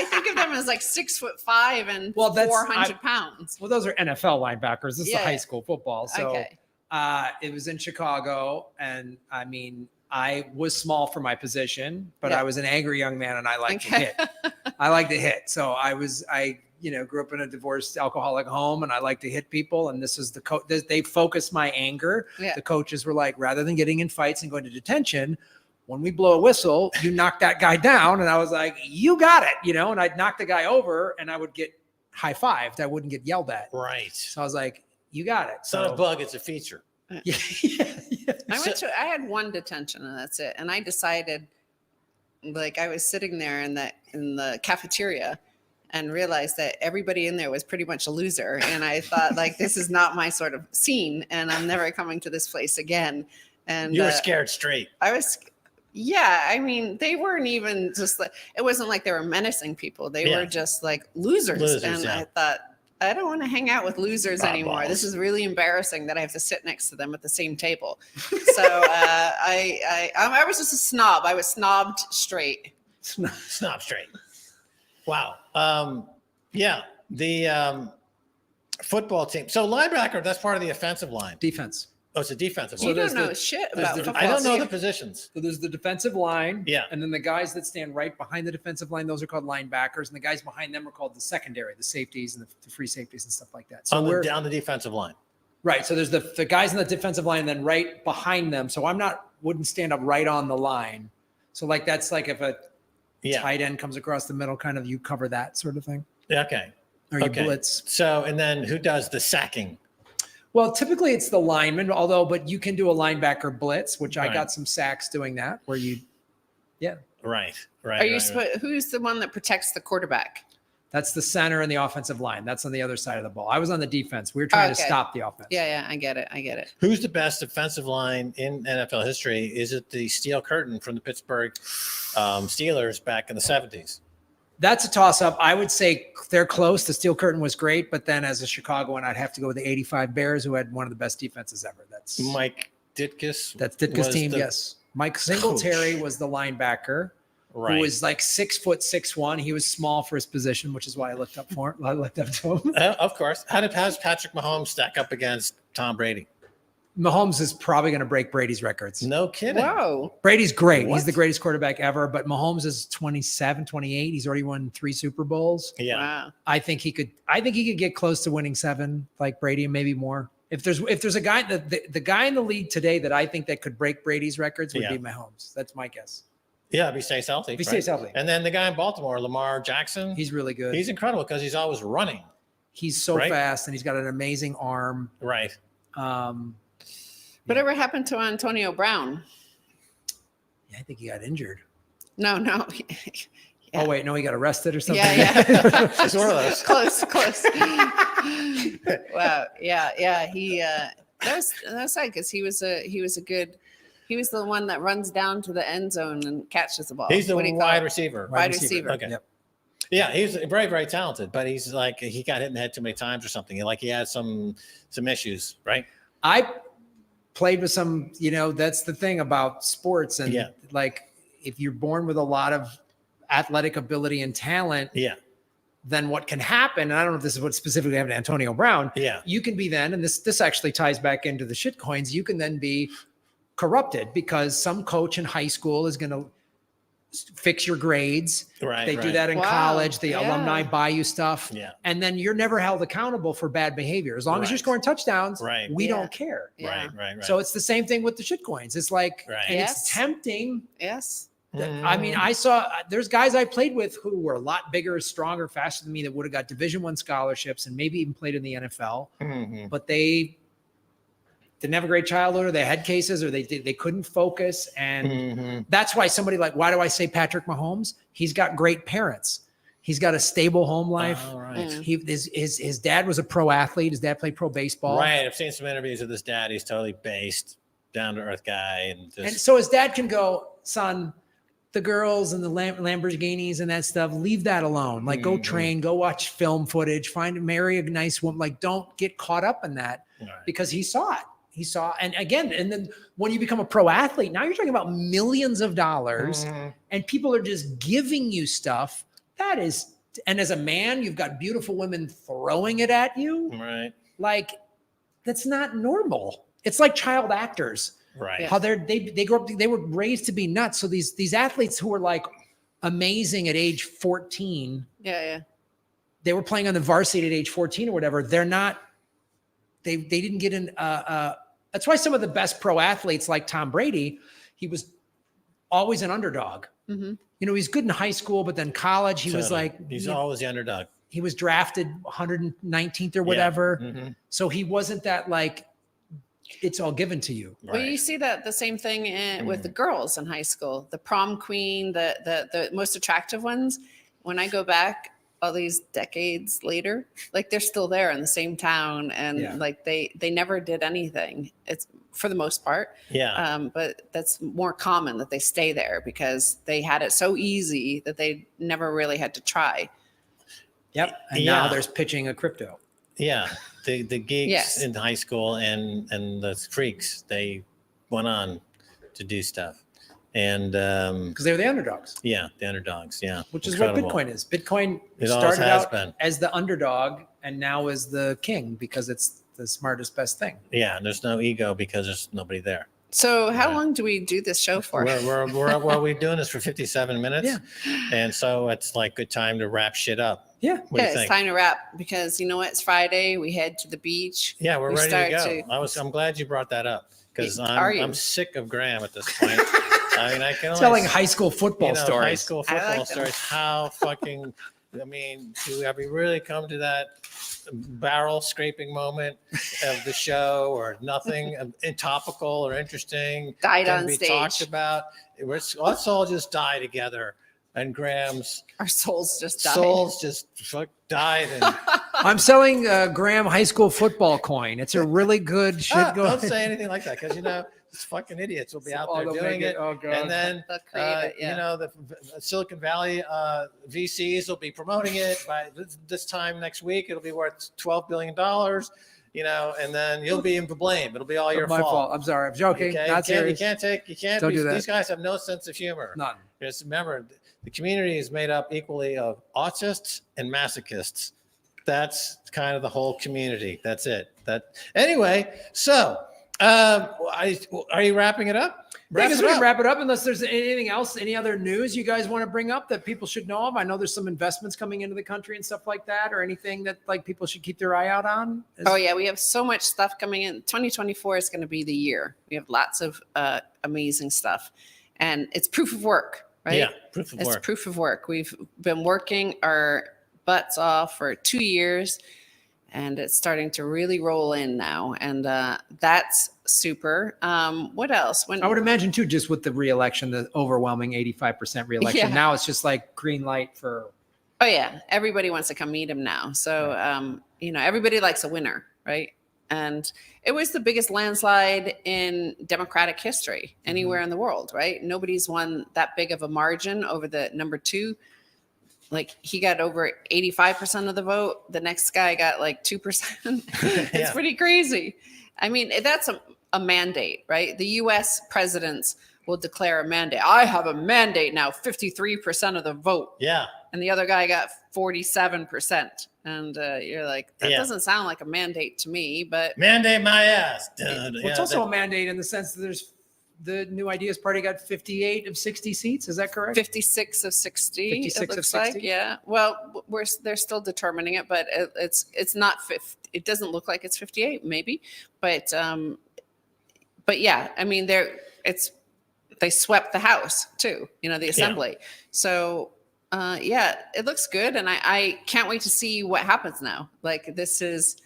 think of them as like 6'5" and 400 pounds. Well, those are NFL linebackers. This is high school football. So Okay. It was in Chicago. And I mean, I was small for my position, but I was an angry young man and I like to hit. I like to hit. So I grew up in a divorced alcoholic home and I like to hit people. And this is they focused my anger. Yeah. The coaches were like, rather than getting in fights and going to detention, when we blow a whistle, you knock that guy down. And I was like, you got it, and I'd knock the guy over and I would get high-fived. I wouldn't get yelled at. Right. So I was like, you got it. It's not a bug, it's a feature. Yeah. I had one detention and that's it. And I decided, like, I was sitting there in the cafeteria and realized that everybody in there was pretty much a loser. And I thought, like, this is not my sort of scene and I'm never coming to this place again. And you were scared straight. I was. Yeah, I mean, they weren't even just like, it wasn't like they were menacing people. They were just like losers. And I thought, I don't want to hang out with losers anymore. Balls. This is really embarrassing that I have to sit next to them at the same table. So I was just a snob. I was snobbed straight. Snob straight. Wow. The football team. So linebacker, that's part of the offensive line. Defense. Oh, it's a defensive You line. don't know shit about football. I don't know the positions. So there's the defensive line. Yeah. And then the guys that stand right behind the defensive line, those are called linebackers. And the guys behind them are called the secondary, the safeties and the free safeties and stuff like that. So On the defensive line. Right. So there's the guys in the defensive line and then right behind them. So wouldn't stand up right on the line. So like that's like if a tight end comes across the middle, kind of you cover that sort of thing. Okay. Or you blitz. So, and then who does the sacking? Well, typically it's the lineman, but you can do a linebacker blitz, which I got some sacks doing that where Right. Are you who's the one that protects the quarterback? That's the center and the offensive line. That's on the other side of the ball. I was on the defense. We were trying to stop the offense. Yeah, I get it. Who's the best defensive line in NFL history? Is it the Steel Curtain from the Pittsburgh Steelers back in the 70s? That's a toss-up. I would say they're close. The Steel Curtain was great, but then as a Chicagoan, I'd have to go with the 85 Bears, who had one of the best defenses ever. That's Mike Ditka's. That's Ditka's team, yes. Mike Singletary was the linebacker, who was like 6'6'1". He was small for his position, which is why I looked up to him. Of course. How does Patrick Mahomes stack up against Tom Brady? Mahomes is probably going to break Brady's records. No kidding. Whoa. Brady's great. What? He's the greatest quarterback ever, but Mahomes is 27, 28. He's already won 3 Super Bowls. Yeah. Wow. I think he could get close to winning 7 like Brady and maybe more. If there's a guy, the guy in the league today that I think that could break Brady's records would be Mahomes. That's my guess. Yeah, if he stays healthy. If he stays healthy. And then the guy in Baltimore, Lamar Jackson. He's really good. He's incredible because he's always running. He's so fast and he's got an amazing arm. Right. Whatever happened to Antonio Brown? Yeah, I think he got injured. No. Yeah. Oh wait, no, he got arrested or something. Yeah. It's one of those. Close. Wow. Yeah. He that was sad because he was the one that runs down to the end zone and catches the ball. He's the wide receiver. Wide receiver. Okay. Yep. Yeah, he's very, very talented, but he's like he got hit in the head too many times or something. Like he had some issues, right? I played with some, that's the thing about sports. And like, if you're born with a lot of athletic ability and talent, then what can happen, and I don't know if this is what specifically happened to Antonio Brown, you can be then, and this actually ties back into the shit coins, you can then be corrupted because some coach in high school is going to fix your grades. Right. They do that in college. The alumni buy you stuff. Yeah. And then you're never held accountable for bad behavior. As long as you're scoring touchdowns, we don't care. Yeah. Right. So it's the same thing with the shit coins. It's like, and it's tempting. Yes. I mean, there's guys I played with who were a lot bigger, stronger, faster than me that would have got Division I scholarships and maybe even played in the NFL, but they didn't have a great childhood, or they had cases, or they couldn't focus. And that's why somebody like, why do I say Patrick Mahomes? He's got great parents. He's got a stable home life. Oh, right. His dad was a pro athlete. His dad played pro baseball. Right. I've seen some interviews with his dad. He's totally based, down to earth guy. And so his dad can go, son, the girls and the Lamborghinis and that stuff, leave that alone. Like, go train, go watch film footage, marry a nice woman. Like, don't get caught up in that because he saw it. And again, and then when you become a pro athlete, now you're talking about millions of dollars and people are just giving you stuff. That is, and as a man, you've got beautiful women throwing it at you. Right. Like, that's not normal. It's like child actors. Right. How they grew up, they were raised to be nuts. So these athletes who were like amazing at age 14. Yeah. They were playing on the varsity at age 14 or whatever. They're not, they didn't get in, that's why some of the best pro athletes like Tom Brady, he was always an underdog. He's good in high school, but then college, he was like, he's always the underdog. He was drafted 119th or whatever. So he wasn't that like, it's all given to you. Well, you see that the same thing with the girls in high school, the prom queen, the most attractive ones. When I go back all these decades later, like they're still there in the same town, and like they never did anything. It's for the most part. Yeah. But that's more common that they stay there because they had it so easy that they never really had to try. Yep. And now there's pitching a crypto. Yeah. The geeks in high school and the freaks, they went on to do stuff. And because they were the underdogs. Yeah, the underdogs. Yeah. Which is what Bitcoin is. Bitcoin started out as the underdog and now is the king because it's the smartest, best thing. Yeah. And there's no ego because there's nobody there. So how long do we do this show for? We're doing this for 57 minutes. Yeah. And so it's like good time to wrap shit up. Yeah. It's time to wrap because you know what? It's Friday. We head to the beach. Yeah, we're ready to go. I'm glad you brought that up because I'm sick of Graham at this point. I mean, I can telling high school football stories. High school football stories. How fucking, have we really come to that barrel scraping moment of the show or nothing topical or interesting died can on be stage talked about? Let's all just die together. And Graham's our souls just died. And I'm selling Graham high school football coin. It's a really good shit. Don't say anything like that because these fucking idiots will be out there doing it. Oh god! And then the Silicon Valley VCs will be promoting it by this time next week. It'll be worth $12 billion. And then you'll be to blame. It'll be all your fault. I'm sorry. I'm joking. Okay? Not serious. You can't. Don't do that. These guys have no sense of humor. None. Just remember, the community is made up equally of autists and masochists. That's kind of the whole community. That's it. Anyway, so Are you wrapping it up? I guess we can wrap it up unless there's anything else, any other news you guys want to bring up that people should know of. I know there's some investments coming into the country and stuff like that, or anything that like people should keep their eye out on. Oh yeah, we have so much stuff coming in. 2024 is going to be the year. We have lots of amazing stuff, and it's proof of work, right? Yeah, proof of work. It's proof of work. We've been working our butts off for 2 years, and it's starting to really roll in now, and that's super. What else? I would imagine too, just with the re-election, the overwhelming 85% re-election. Yeah. Now it's just like green light for. Oh yeah, everybody wants to come meet him now. So everybody likes a winner, right? And it was the biggest landslide in Democratic history anywhere in the world, right? Nobody's won that big of a margin over the number two. Like he got over 85% of the vote. The next guy got like 2%. It's Yeah. pretty crazy. I mean, that's a mandate, right? The US presidents will declare a mandate. I have a mandate now, 53% of the vote. Yeah. And the other guy got 47%. And you're like, that Yeah. doesn't sound like a mandate to me, but Mandate my ass. Well, it's also a mandate in the sense that there's the New Ideas Party got 58 of 60 seats. Is that correct? 56 of 60, 56 it of looks 60? like. Yeah. Well, they're still determining it, but it's not 50. It doesn't look like it's 58, maybe. But yeah, I mean, they swept the House too, the Assembly. So yeah, it looks good. And I can't wait to see what happens now. Like this is,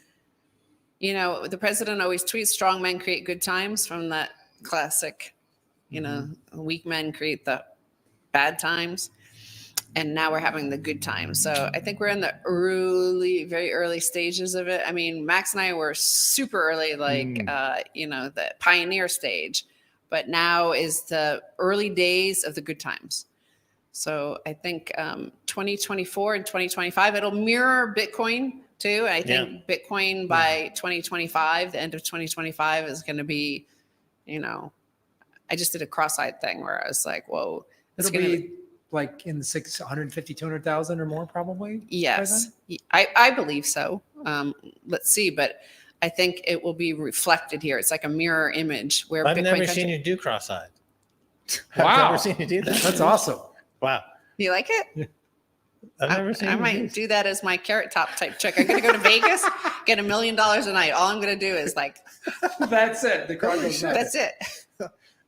the president always tweets, strong men create good times, from that classic, weak men create the bad times. And now we're having the good times. So I think we're in the very early stages of it. I mean, Max and I were super early, the pioneer stage, but now is the early days of the good times. So I think 2024 and 2025, it'll mirror Bitcoin too. I think Bitcoin by 2025, the end of 2025 is going to be, I just did a cross-eyed thing where I was like, whoa, It'll be like in the 650, 200,000 or more probably? Yes, I believe so. Let's see, but I think it will be reflected here. It's like a mirror image where I've Bitcoin never country- seen you do cross-eyed. Wow. I've never seen you do that. That's awesome. Wow. You like it? I've never seen I you might do that as my Carrot Top type chick. I'm going to go to Vegas, get $1 million a night. All I'm going to do is like, That's it. The crowd goes nuts. that's it.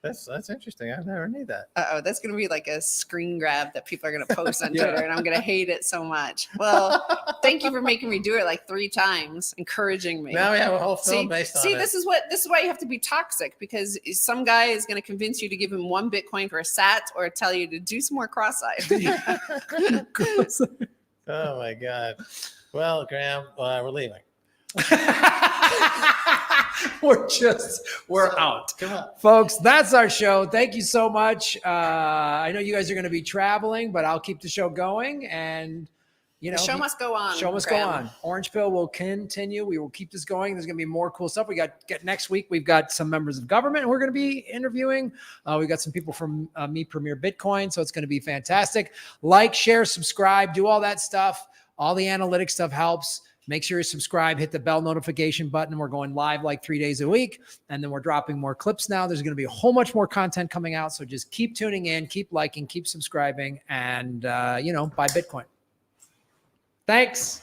That's interesting. I never knew that. That's going to be like a screen grab that people are going to post on Twitter, and I'm going to hate it so much. Well, thank you for making me do it like 3 times, encouraging me. Now we have a whole film based on it. This is why you have to be toxic, because some guy is going to convince you to give him 1 Bitcoin for a sat, or tell you to do some more cross-eyed. Oh my God. Well, Graham, we're leaving. we're out. Come on. Folks, that's our show. Thank you so much. I know you guys are going to be traveling, but I'll keep the show going. And, The show must go on. Show must Graham. go on. Orange Pill will continue. We will keep this going. There's going to be more cool stuff. We got next week. We've got some members of government who we're going to be interviewing. We got some people from Me Premier Bitcoin. So it's going to be fantastic. Like, share, subscribe, do all that stuff. All the analytic stuff helps. Make sure you subscribe, hit the bell notification button. We're going live like 3 days a week. And then we're dropping more clips now. There's going to be a whole much more content coming out. So just keep tuning in, keep liking, keep subscribing, and, buy Bitcoin. Thanks.